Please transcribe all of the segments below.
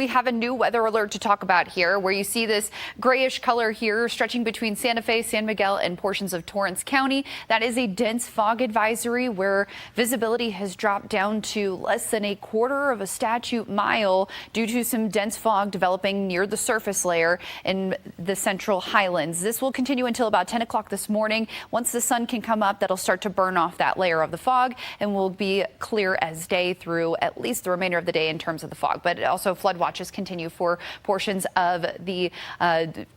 We have a new weather alert to talk about here, where you see this grayish color here stretching between Santa Fe, San Miguel, and portions of Torrance County. That is a dense fog advisory where visibility has dropped down to less than a quarter of a statute mile due to some dense fog developing near the surface layer in the central highlands. This will continue until about 10 o'clock this morning. Once the sun can come up, that'll start to burn off that layer of the fog and will be clear as day through at least the remainder of the day in terms of the fog. But also flood watches continue for portions of the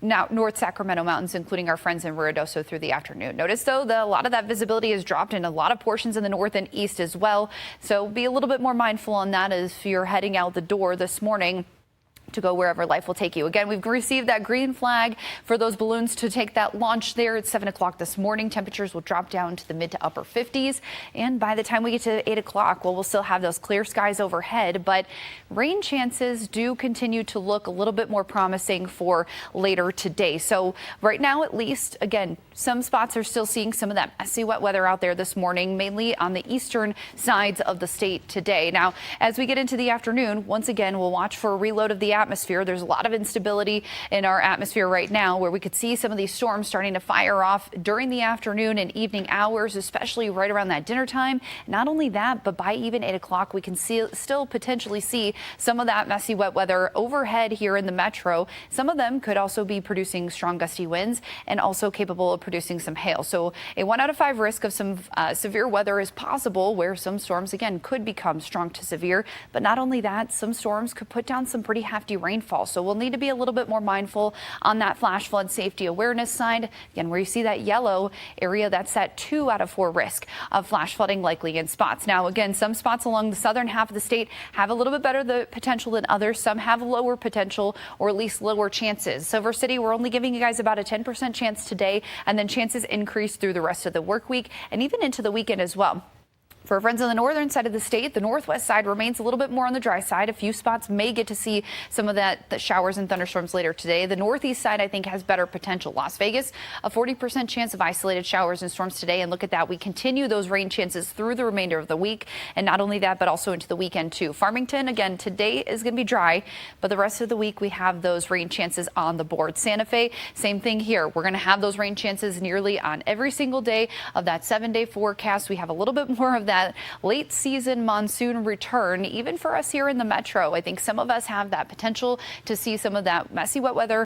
now North Sacramento Mountains, including our friends in Ruidoso through the afternoon. Notice, though, that a lot of that visibility has dropped in a lot of portions in the north and east as well. So be a little bit more mindful on that as you're heading out the door this morning to go wherever life will take you. Again, we've received that green flag for those balloons to take that launch there at 7 o'clock this morning. Temperatures will drop down to the mid to upper 50s. And by the time we get to 8 o'clock, well, we'll still have those clear skies overhead. But rain chances do continue to look a little bit more promising for later today. So right now, at least, again, some spots are still seeing some of that messy wet weather out there this morning, mainly on the eastern sides of the state today. Now, as we get into the afternoon, once again, we'll watch for a reload of the atmosphere. There's a lot of instability in our atmosphere right now where we could see some of these storms starting to fire off during the afternoon and evening hours, especially right around that dinner time. Not only that, but by even 8 o'clock, we can still potentially see some of that messy wet weather overhead here in the metro. Some of them could also be producing strong gusty winds and also capable of producing some hail. So a 1 out of 5 risk of some severe weather is possible, where some storms again could become strong to severe. But not only that, some storms could put down some pretty hefty rainfall. So we'll need to be a little bit more mindful on that flash flood safety awareness side. Again, where you see that yellow area, that's that 2 out of 4 risk of flash flooding likely in spots. Now, again, some spots along the southern half of the state have a little bit better the potential than others. Some have lower potential, or at least lower chances. Silver City, we're only giving you guys about a 10% chance today, and then chances increase through the rest of the work week and even into the weekend as well. For friends on the northern side of the state, the northwest side remains a little bit more on the dry side. A few spots may get to see some of the showers and thunderstorms later today. The northeast side, I think, has better potential. Las Vegas, a 40% chance of isolated showers and storms today. And look at that. We continue those rain chances through the remainder of the week. And not only that, but also into the weekend, too. Farmington, again, today is going to be dry, but the rest of the week we have those rain chances on the board. Santa Fe, same thing here. We're going to have those rain chances nearly on every single day of that 7-day forecast. We have a little bit more of that late season monsoon return, even for us here in the metro. I think some of us have that potential to see some of that messy wet weather